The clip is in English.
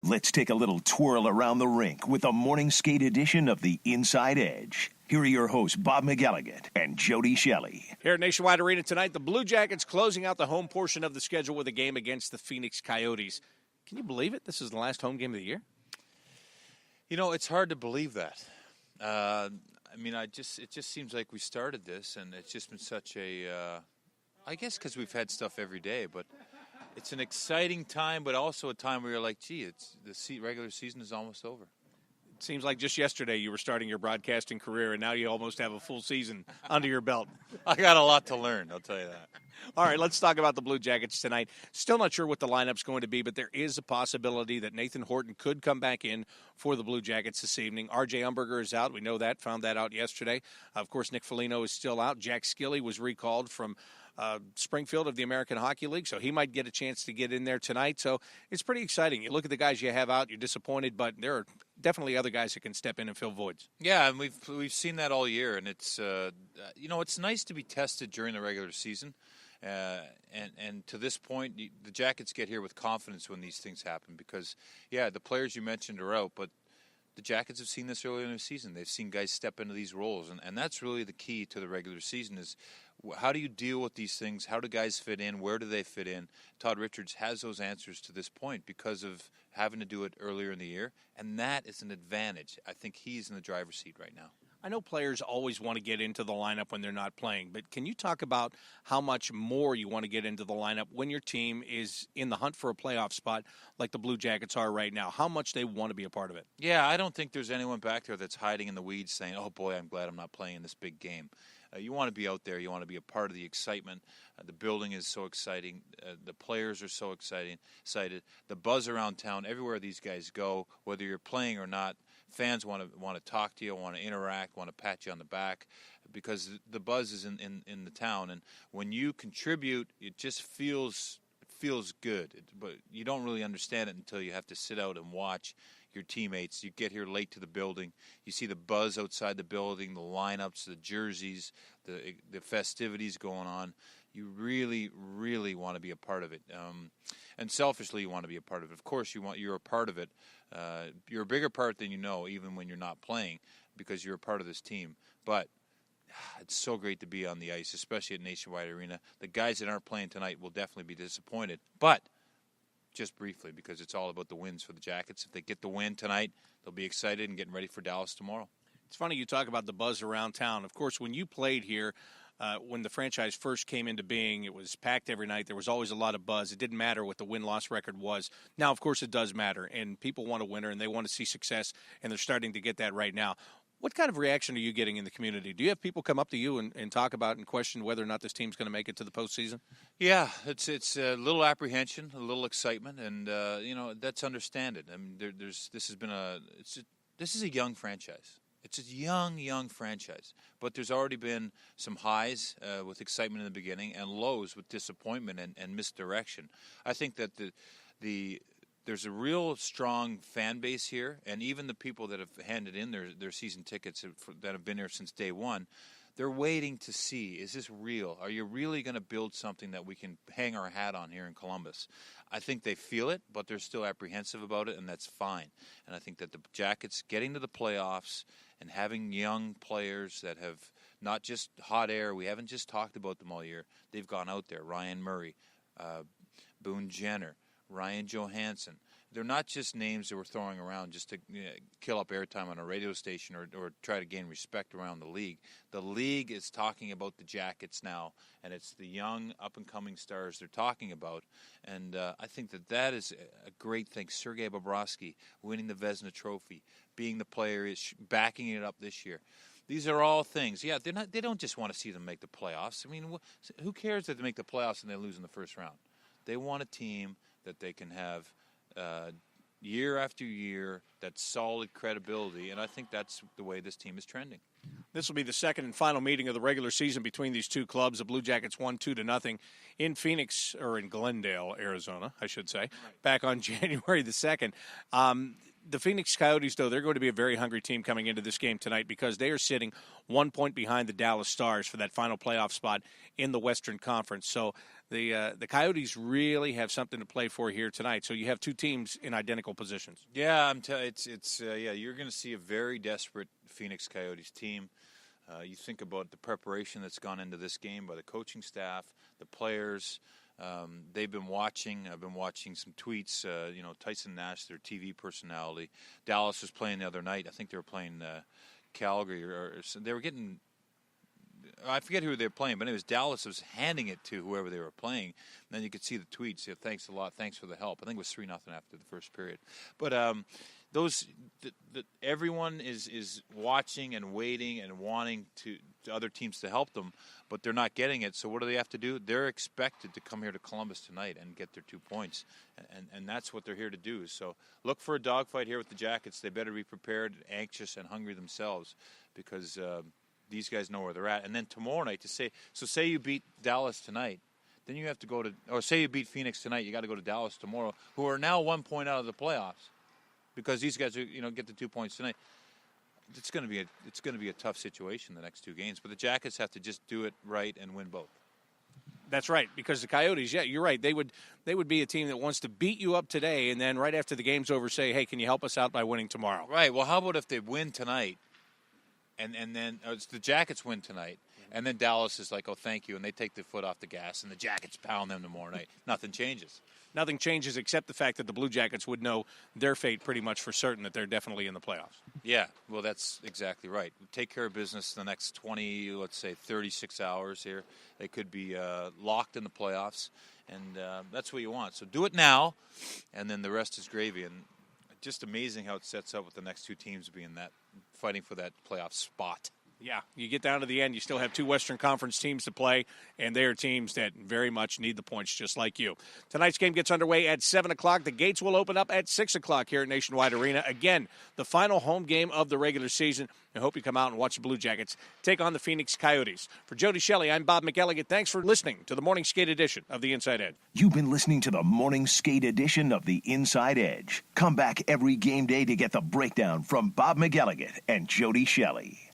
Let's take a little twirl around the rink with a morning skate edition of the Inside Edge. Here are your hosts, Bob McElligott and Jody Shelley. Here at Nationwide Arena tonight, the Blue Jackets closing out the home portion of the schedule with a game against the Phoenix Coyotes. Can you believe it? This is the last home game of the year? You know, it's hard to believe that. It just seems like we started this, and it's just been such a, I guess because we've had stuff every day, but it's an exciting time, but also a time where you're like, gee, regular season is almost over. It seems like just yesterday you were starting your broadcasting career, and now you almost have a full season under your belt. I got a lot to learn, I'll tell you that. All right, let's talk about the Blue Jackets tonight. Still not sure what the lineup's going to be, but there is a possibility that Nathan Horton could come back in for the Blue Jackets this evening. R.J. Umberger is out. We know that. Found that out yesterday. Of course, Nick Foligno is still out. Jack Skilley was recalled from Springfield of the American Hockey League, so he might get a chance to get in there tonight. So it's pretty exciting. You look at the guys you have out, you're disappointed, but there are definitely other guys that can step in and fill voids. Yeah, and we've seen that all year, and it's it's nice to be tested during the regular season. And to this point, the Jackets get here with confidence when these things happen because, yeah, the players you mentioned are out, but the Jackets have seen this earlier in the season. They've seen guys step into these roles, and that's really the key to the regular season is how do you deal with these things? How do guys fit in? Where do they fit in? Todd Richards has those answers to this point because of having to do it earlier in the year, and that is an advantage. I think he's in the driver's seat right now. I know players always want to get into the lineup when they're not playing, but can you talk about how much more you want to get into the lineup when your team is in the hunt for a playoff spot like the Blue Jackets are right now? How much they want to be a part of it? Yeah, I don't think there's anyone back there that's hiding in the weeds saying, oh, boy, I'm glad I'm not playing in this big game. You want to be out there. You want to be a part of the excitement. The building is so exciting. The players are so excited. The buzz around town, everywhere these guys go, whether you're playing or not, fans want to talk to you, want to interact, want to pat you on the back because the buzz is in the town. And when you contribute, it just feels good. But you don't really understand it until you have to sit out and watch your teammates. You get here late to the building. You see the buzz outside the building, the lineups, the jerseys, the festivities going on. You really, really want to be a part of it. And selfishly, you want to be a part of it. Of course, you're a part of it. You're a bigger part than you know, even when you're not playing, because you're a part of this team. But it's so great to be on the ice, especially at Nationwide Arena. The guys that aren't playing tonight will definitely be disappointed. But just briefly, because it's all about the wins for the Jackets. If they get the win tonight, they'll be excited and getting ready for Dallas tomorrow. It's funny you talk about the buzz around town. Of course, when you played here, when the franchise first came into being, it was packed every night. There was always a lot of buzz. It didn't matter what the win-loss record was. Now, of course, it does matter, and people want a winner, and they want to see success, and they're starting to get that right now. What kind of reaction are you getting in the community? Do you have people come up to you and talk about and question whether or not this team's going to make it to the postseason? Yeah, it's a little apprehension, a little excitement, and that's understandable. I mean, this is a young franchise. It's a young franchise, but there's already been some highs with excitement in the beginning and lows with disappointment and misdirection. I think that there's a real strong fan base here, and even the people that have handed in their season tickets that have been here since day one, they're waiting to see, is this real? Are you really going to build something that we can hang our hat on here in Columbus? I think they feel it, but they're still apprehensive about it, and that's fine. And I think that the Jackets getting to the playoffs and having young players that have not just hot air, we haven't just talked about them all year. They've gone out there, Ryan Murray, Boone Jenner, Ryan Johansson. They're not just names that we're throwing around just to kill up airtime on a radio station or try to gain respect around the league. The league is talking about the Jackets now, and it's the young, up-and-coming stars they're talking about. And I think that is a great thing. Sergei Bobrovsky winning the Vezina Trophy, being the player, is backing it up this year. These are all things. Yeah, they don't just want to see them make the playoffs. I mean, who cares that they make the playoffs and they lose in the first round? They want a team that they can have year after year, that solid credibility, and I think that's the way this team is trending. This will be the second and final meeting of the regular season between these two clubs. The Blue Jackets won 2-0 in Phoenix, or in Glendale, Arizona, I should say, back on January the 2nd. The Phoenix Coyotes, though, they're going to be a very hungry team coming into this game tonight because they are sitting 1 point behind the Dallas Stars for that final playoff spot in the Western Conference. So the Coyotes really have something to play for here tonight. So you have two teams in identical positions. Yeah, you're going to see a very desperate Phoenix Coyotes team. You think about the preparation that's gone into this game by the coaching staff, the players. They've been watching. I've been watching some tweets. Tyson Nash, their TV personality. Dallas was playing the other night. I think they were playing Calgary, or they were getting. I forget who they were playing, but anyways, Dallas was handing it to whoever they were playing. And then you could see the tweets. Thanks a lot. Thanks for the help. I think it was 3-0 after the first period. But everyone is watching and waiting and wanting to other teams to help them, but they're not getting it. So what do they have to do? They're expected to come here to Columbus tonight and get their 2 points, and that's what they're here to do. So look for a dogfight here with the Jackets. They better be prepared, anxious, and hungry themselves, because these guys know where they're at. And then tomorrow night, say you beat Dallas tonight, then you have to go to, or say you beat Phoenix tonight, you got to go to Dallas tomorrow, who are now 1 point out of the playoffs, because these guys are, get the 2 points tonight. It's going to be a tough situation the next two games, but the Jackets have to just do it right and win both. That's right, because the Coyotes, yeah, you're right. They would be a team that wants to beat you up today, and then right after the game's over, say, hey, can you help us out by winning tomorrow? Right. Well, how about if they win tonight, and then the Jackets win tonight, and then Dallas is like, oh, thank you, and they take the foot off the gas, and the Jackets pound them tomorrow night. Nothing changes. Nothing changes except the fact that the Blue Jackets would know their fate pretty much for certain, that they're definitely in the playoffs. Yeah, well, that's exactly right. Take care of business the next 36 hours here. They could be locked in the playoffs, and that's what you want. So do it now, and then the rest is gravy. And just amazing how it sets up with the next two teams being fighting for that playoff spot. Yeah, you get down to the end, you still have two Western Conference teams to play, and they are teams that very much need the points, just like you. Tonight's game gets underway at 7 o'clock. The gates will open up at 6 o'clock here at Nationwide Arena. Again, the final home game of the regular season. I hope you come out and watch the Blue Jackets take on the Phoenix Coyotes. For Jody, Shelley, I'm Bob McElligott. Thanks for listening to the Morning Skate edition of the Inside Edge. You've been listening to the Morning Skate edition of the Inside Edge. Come back every game day to get the breakdown from Bob McElligott and Jody Shelley.